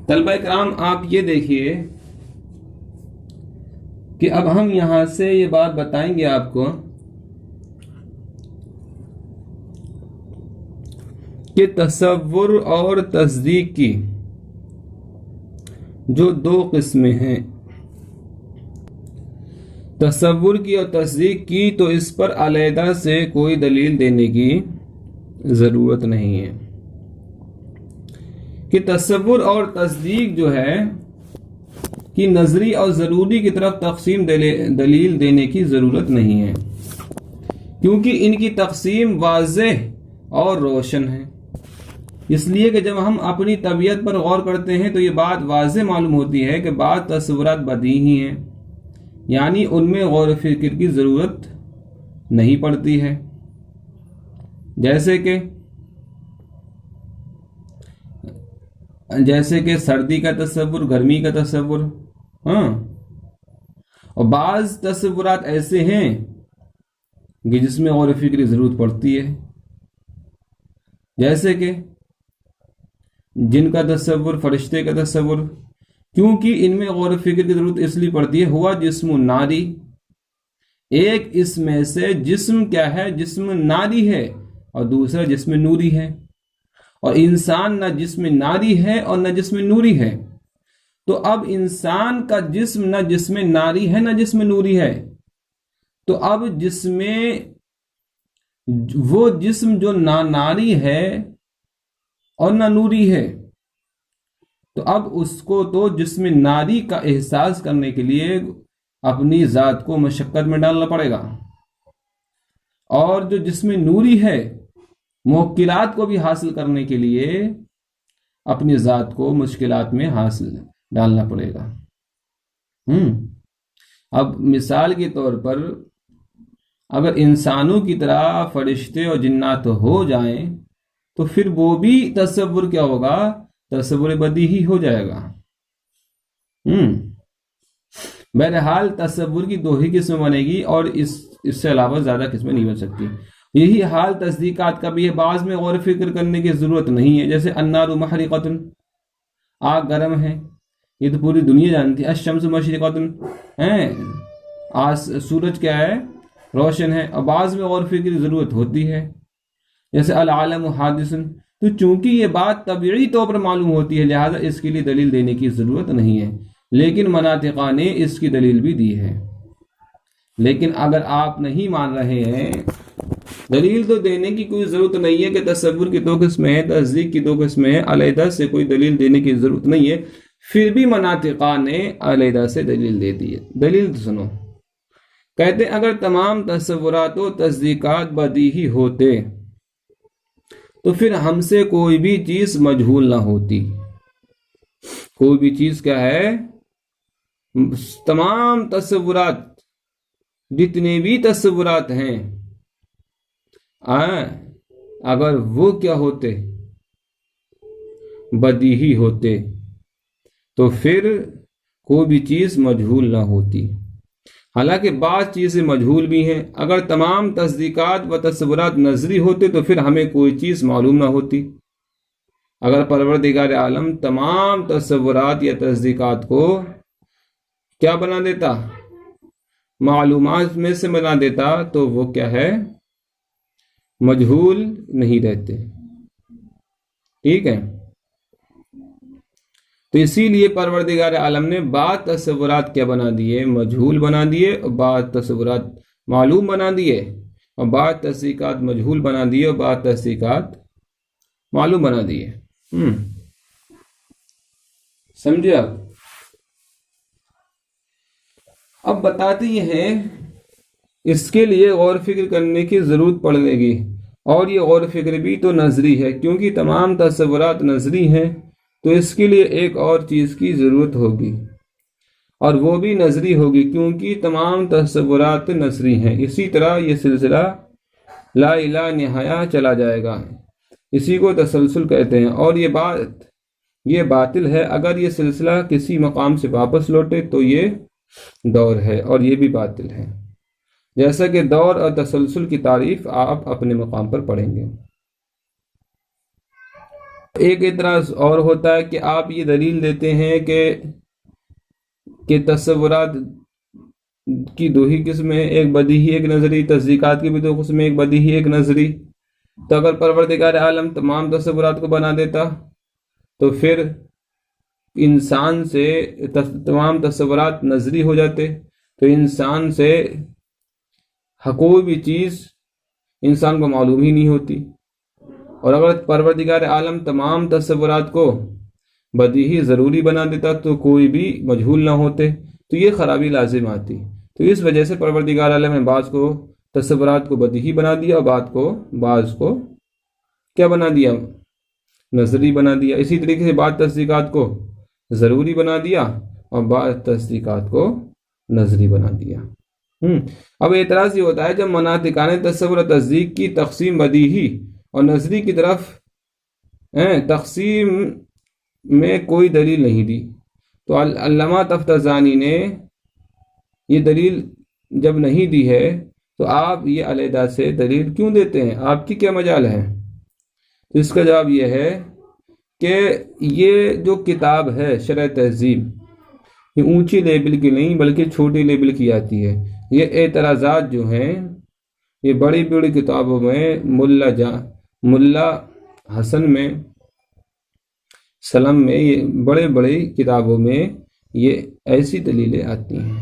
طلبہ کرام آپ یہ دیکھیے کہ اب ہم یہاں سے یہ بات بتائیں گے آپ کو کہ تصور اور تصدیق کی جو دو قسمیں ہیں، تصور کی اور تصدیق کی، تو اس پر علیحدہ سے کوئی دلیل دینے کی ضرورت نہیں ہے کہ تصور اور تصدیق جو ہے کہ نظری اور ضروری کی طرف تقسیم دلیل دینے کی ضرورت نہیں ہے، کیونکہ ان کی تقسیم واضح اور روشن ہے۔ اس لیے کہ جب ہم اپنی طبیعت پر غور کرتے ہیں تو یہ بات واضح معلوم ہوتی ہے کہ بعض تصورات بدیہی ہیں، یعنی ان میں غور و فکر کی ضرورت نہیں پڑتی ہے، جیسے کہ سردی کا تصور، گرمی کا تصور، اور بعض تصورات ایسے ہیں کہ جس میں غور و فکر کی ضرورت پڑتی ہے، جیسے کہ جن کا تصور، فرشتے کا تصور، کیونکہ ان میں غور و فکر کی ضرورت اس لیے پڑتی ہے، ہوا جسم ناری، ایک اس میں سے جسم کیا ہے، جسم ناری ہے اور دوسرا جسم نوری ہے، اور انسان نہ جسم ناری ہے اور نہ جسم نوری ہے، تو اب انسان کا جسم نہ جسم ناری ہے نہ جسم نوری ہے، تو اب وہ جسم جو نہ ناری ہے اور نہ نوری ہے، تو اب اس کو تو جسم ناری کا احساس کرنے کے لیے اپنی ذات کو مشقت میں ڈالنا پڑے گا، اور جو جسم نوری ہے موکلات کو بھی حاصل کرنے کے لیے اپنی ذات کو مشکلات میں ڈالنا پڑے گا۔ اب مثال کے طور پر اگر انسانوں کی طرح فرشتے اور جنات ہو جائیں تو پھر وہ بھی تصور کیا ہوگا، تصور بدیہی ہو جائے گا۔ بہرحال تصور کی دو ہی قسم بنے گی اور اس سے علاوہ زیادہ قسمیں نہیں بن سکتی۔ یہی حال تصدیقات کا بھی ہے، بعض میں غور و فکر کرنے کی ضرورت نہیں ہے، جیسے النار محرقۃ، آگ گرم ہے، یہ تو پوری دنیا جانتی ہے۔ الشمس مشرقۃ، سورج کیا ہے، روشن ہے، اور بعض میں غور و فکر کی ضرورت ہوتی ہے، جیسے العالم حادث، تو چونکہ یہ بات طبیعی طور پر معلوم ہوتی ہے لہذا اس کے لیے دلیل دینے کی ضرورت نہیں ہے، لیکن مناطقہ نے اس کی دلیل بھی دی ہے۔ لیکن اگر آپ نہیں مان رہے ہیں، دلیل تو دینے کی کوئی ضرورت نہیں ہے کہ تصور کی دو قسمیں ہیں، تصدیق کی دو قسمیں ہیں، علیحدہ سے کوئی دلیل دینے کی ضرورت نہیں ہے، پھر بھی مناطقہ نے علیحدہ سے دلیل دے دی ہے۔ دلیل تو سنو، کہتے ہیں اگر تمام تصورات و تصدیقات بدیہی ہوتے تو پھر ہم سے کوئی بھی چیز مجہول نہ ہوتی۔ کوئی بھی چیز کیا ہے، تمام تصورات، جتنے بھی تصورات ہیں، اگر وہ کیا ہوتے، بدیہی ہوتے، تو پھر کوئی بھی چیز مجہول نہ ہوتی۔ حالانکہ بعض چیزیں مجہول بھی ہیں، اگر تمام تصدیقات و تصورات نظری ہوتے تو پھر ہمیں کوئی چیز معلوم نہ ہوتی۔ اگر پروردگار عالم تمام تصورات یا تصدیقات کو کیا بنا دیتا، معلومات میں سے بنا دیتا، تو وہ کیا ہے، مجہول نہیں رہتے۔ ٹھیک ہے، تو اسی لیے پروردگار عالم نے بعض تصورات کیا بنا دیے، مجہول بنا دیے، اور بعض تصورات معلوم بنا دیے، اور بعض تصدیقات مجہول بنا دیے، اور بعض تصدیقات معلوم بنا دیے۔ سمجھے آپ؟ اب بتاتے یہ ہیں اس کے لیے غور فکر کرنے کی ضرورت پڑے گی، اور یہ غور فکر بھی تو نظری ہے، کیونکہ تمام تصورات نظری ہیں، تو اس کے لیے ایک اور چیز کی ضرورت ہوگی، اور وہ بھی نظری ہوگی، کیونکہ تمام تصورات نظری ہیں۔ اسی طرح یہ سلسلہ لا الہ نہایہ چلا جائے گا، اسی کو تسلسل کہتے ہیں، اور یہ باطل ہے۔ اگر یہ سلسلہ کسی مقام سے واپس لوٹے تو یہ دور ہے، اور یہ بھی باطل ہے، جیسا کہ دور اور تسلسل کی تعریف آپ اپنے مقام پر پڑھیں گے۔ ایک اعتراض اور ہوتا ہے کہ آپ یہ دلیل دیتے ہیں کہ تصورات کی دو ہی قسمیں، ایک بدیہی ایک نظری، تصدیقات کی بھی دو قسمیں، ایک بدیہی ایک نظری. تو اگر پروردگار عالم تمام تصورات کو بنا دیتا تو پھر انسان سے تمام تصورات نظری ہو جاتے، تو انسان سے کوئی بھی چیز انسان کو معلوم ہی نہیں ہوتی. اور اگر پروردگار عالم تمام تصورات کو بدیہی ضروری بنا دیتا تو کوئی بھی مجہول نہ ہوتے، تو یہ خرابی لازم آتی. تو اس وجہ سے پروردگار عالم نے بعض کو تصورات کو بدیہی بنا دیا اور بعض کو کیا بنا دیا؟ نظری بنا دیا. اسی طریقے سے بعض تصدیقات کو ضروری بنا دیا اور بعض تصدیقات کو نظری بنا دیا. اب اعتراض یہ ہوتا ہے جب مناطقان تصور و تصدیق کی تقسیم بدیہی اور نظری کی طرف تقسیم میں کوئی دلیل نہیں دی، تو علامہ تفتزانی نے یہ دلیل جب نہیں دی ہے تو آپ یہ علیحدہ سے دلیل کیوں دیتے ہیں؟ آپ کی کیا مجال ہے؟ تو اس کا جواب یہ ہے کہ یہ جو کتاب ہے شرح تہذیب، یہ اونچی لیبل کی نہیں بلکہ چھوٹی لیبل کی آتی ہے. یہ اعتراضات جو ہیں یہ بڑی بڑی کتابوں میں ملا حسن میں سلم میں، یہ بڑے بڑی کتابوں میں یہ ایسی دلیلیں آتی ہیں.